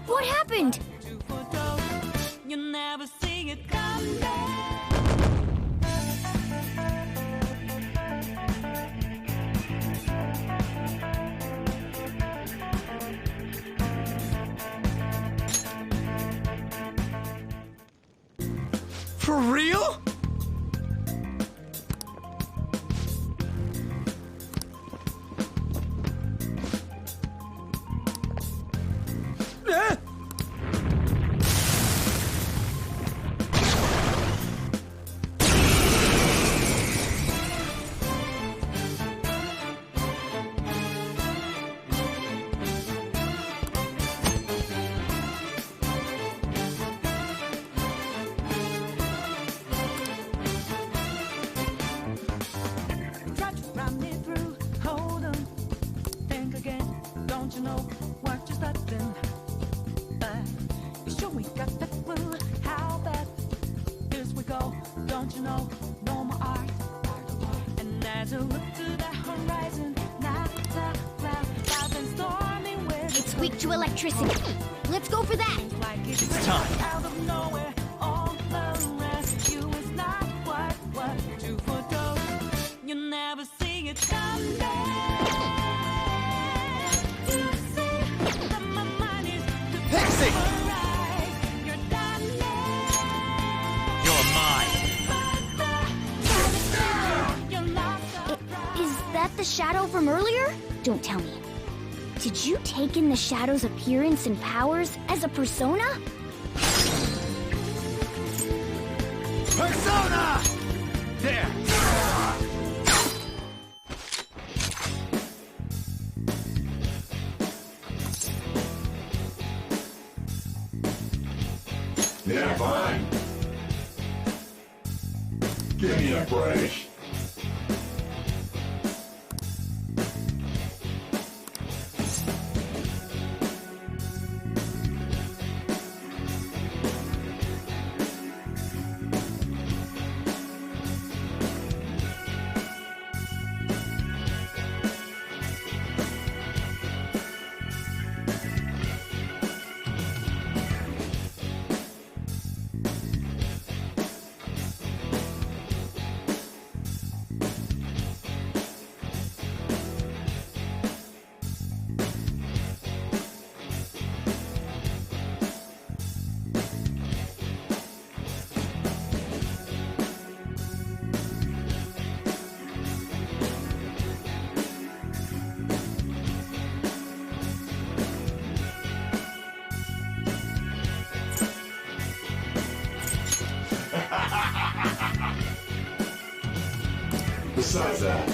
What happened? You'll never see it come back. For real? It's weak to electricity. Let's go for that. It's time. You'll never see it come back. You see that my mind is Pixie! You're done You're mine. Is that the shadow from earlier? Don't tell me. Did you take in the shadow's appearance and powers as a persona? Persona! There! Yeah, fine. Give me a break. Besides that,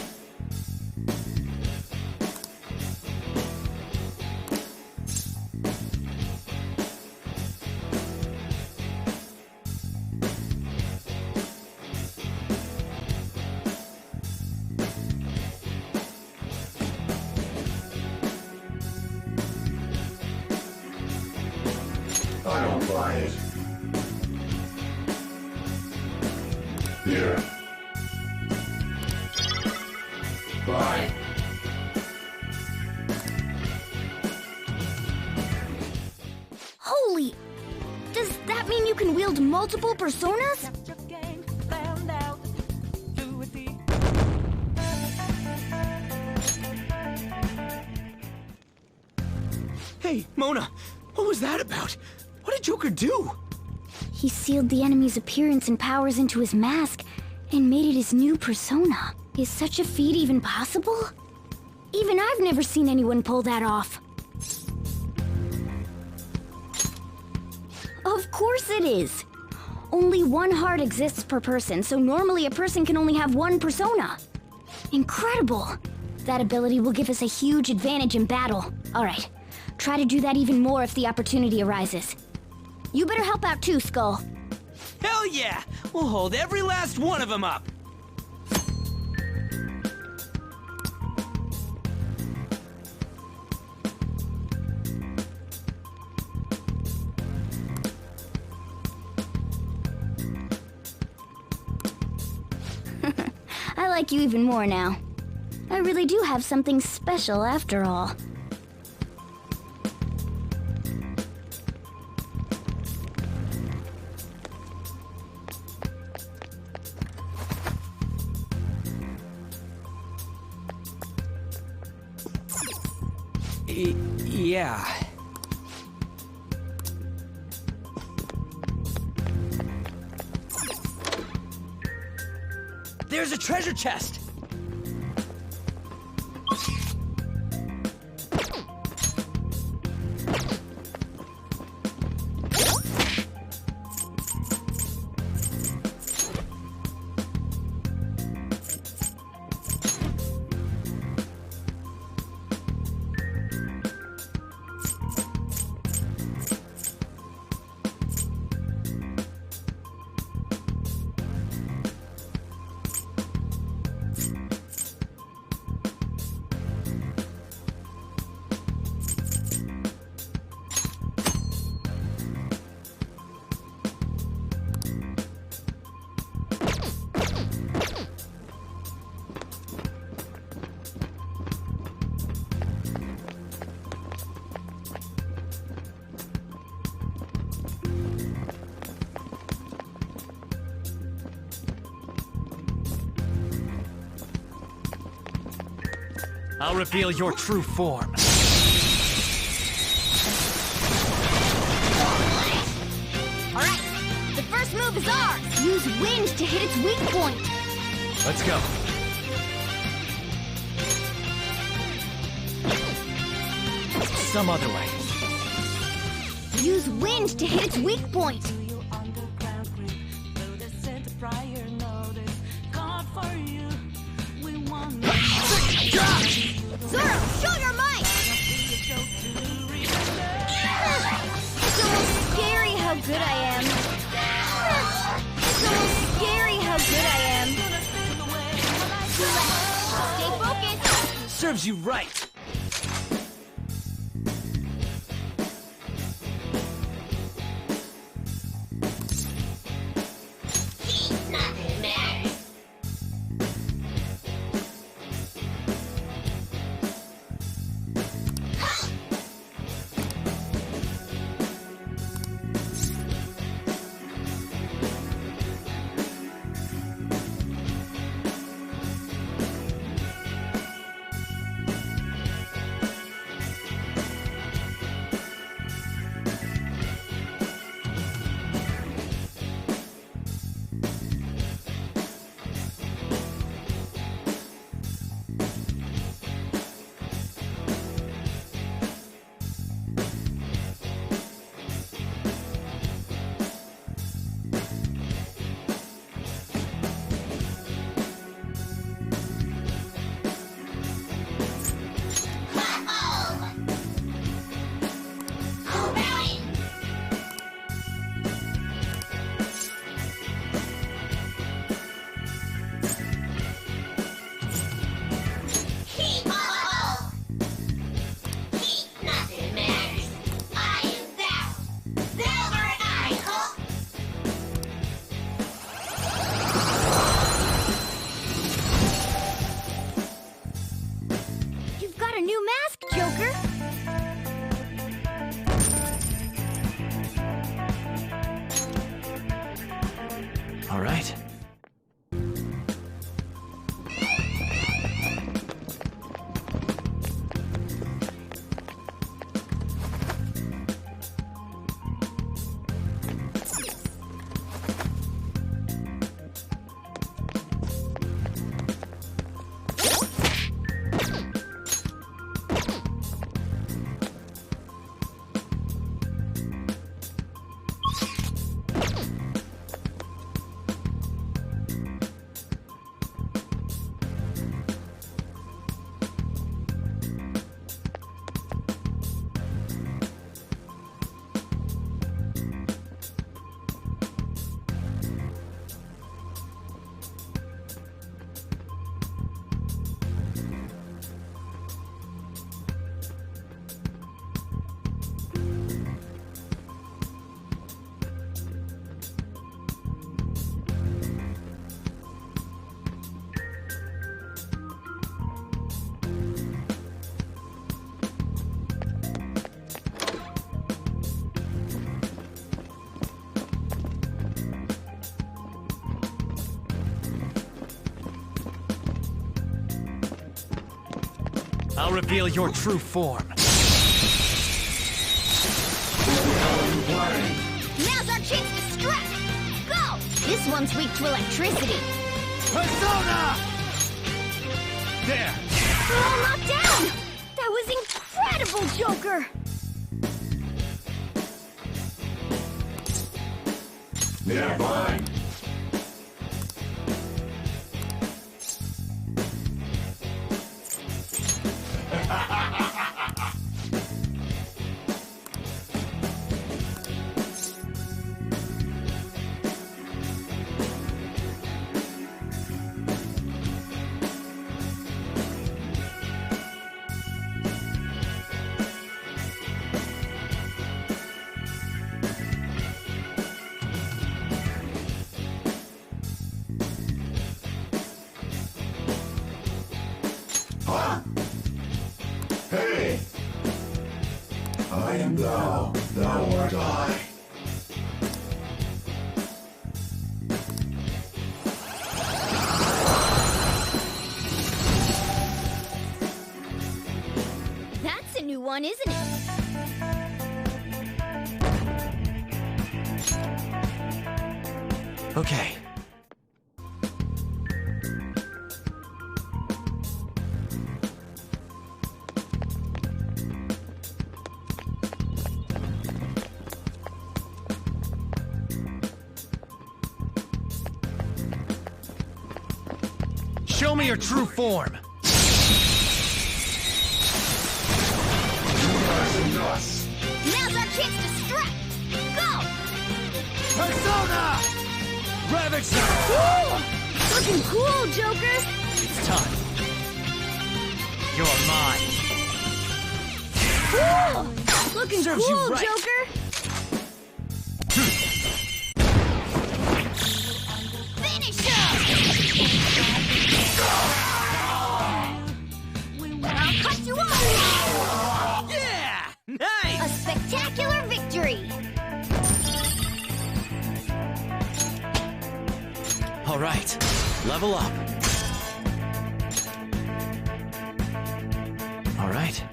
I don't buy it. Here. Bye. Holy! Does that mean you can wield multiple personas? Hey, Mona, what was that about? What did Joker do? He sealed the enemy's appearance and powers into his mask and made it his new persona. Is such a feat even possible? Even I've never seen anyone pull that off. Of course it is. Only one heart exists per person, so normally a person can only have one persona. Incredible! That ability will give us a huge advantage in battle. Alright, try to do that even more if the opportunity arises. You better help out too, Skull. Hell yeah! We'll hold every last one of them up! I like you even more now. I really do have something special after all. Yeah. There's a treasure chest! I'll reveal your true form. Alright, the first move is ours! Use wind to hit its weak point! Let's go. Some other way. Use wind to hit its weak point! Zoro, show your might! It's almost scary how good I am. It's almost scary how good I am. Stay focused! Serves you right! I'll reveal your true form. This one's weak to electricity. Persona! There! We're all knocked down! That was incredible, Joker! Yeah, fine. Hey! I am thou, thou art I. That's a new one, isn't it? Okay. Show me your true form! Now's our chance to strike! Go! Persona! Ravage! Looking cool, Joker! It's time. You're mine. Cool! Looking Serves you cool, right. Joker! Finish him! I'll cut you off! Yeah! Nice! A spectacular victory! All right, level up. All right.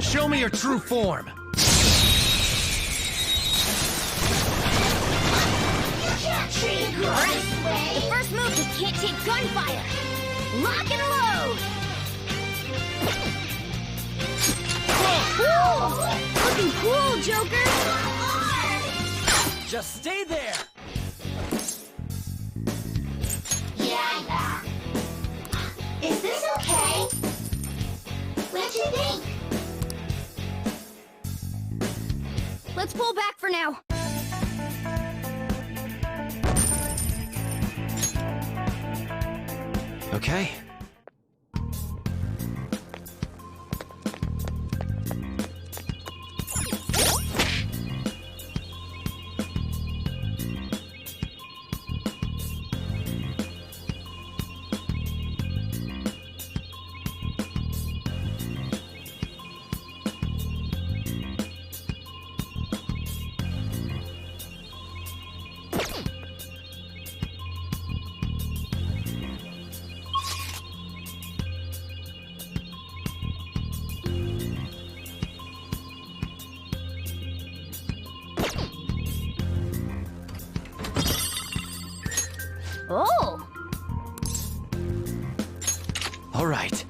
Show me your true form! The first move is can't take gunfire! Lock and load! Cool! Looking cool, Joker! Just stay there! Yeah. Is this okay? What do you think? Let's pull back for now. Okay. Oh! All right.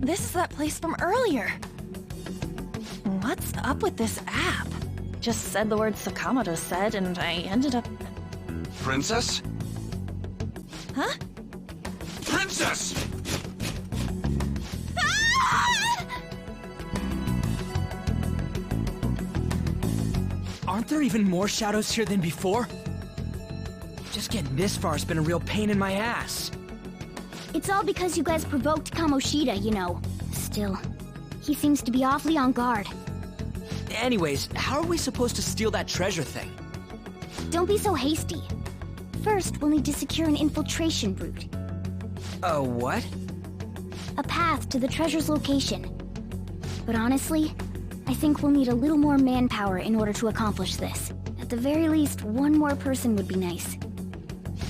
This is that place from earlier. What's up with this app? Just said the word Sakamoto said, and I ended up... Princess? Huh? Princess! Aren't there even more shadows here than before? Just getting this far has been a real pain in my ass. It's all because you guys provoked Kamoshida, you know. Still, he seems to be awfully on guard. Anyways, how are we supposed to steal that treasure thing? Don't be so hasty. First, we'll need to secure an infiltration route. A what? A path to the treasure's location. But honestly, I think we'll need a little more manpower in order to accomplish this. At the very least, one more person would be nice.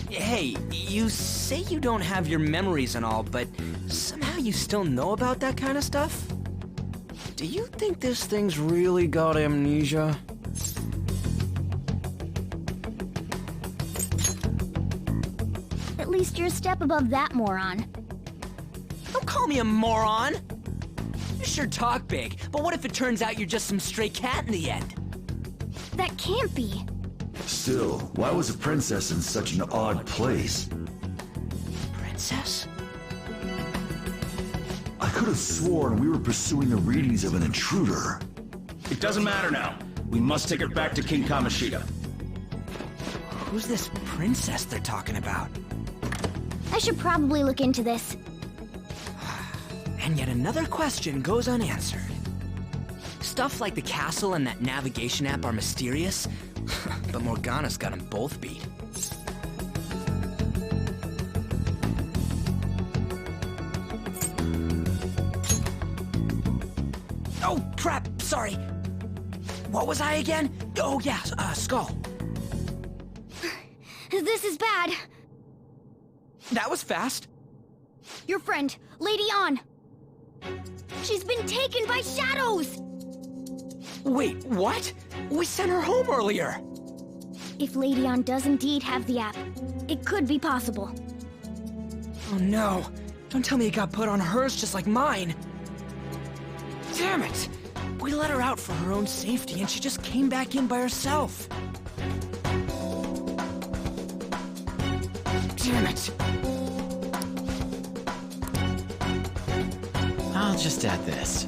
Hey, you say you don't have your memories and all, but somehow you still know about that kind of stuff? Do you think this thing's really got amnesia? At least you're a step above that, moron. Don't call me a moron! You sure talk big, but what if it turns out you're just some stray cat in the end? That can't be. Still, why was a princess in such an odd place? Princess? I could have sworn we were pursuing the readings of an intruder. It doesn't matter now. We must take her back to King Kamoshida. Who's this princess they're talking about? I should probably look into this. And yet another question goes unanswered. Stuff like the castle and that navigation app are mysterious, but Morgana's got them both beat. Oh, crap! Sorry! What was I again? Oh, yeah, Skull. This is bad. That was fast. Your friend, Lady Ann. She's been taken by shadows! Wait, what? We sent her home earlier! If Lady Ann does indeed have the app, it could be possible. Oh no! Don't tell me it got put on hers just like mine! Damn it! We let her out for her own safety and she just came back in by herself! Damn it! I'll just add this.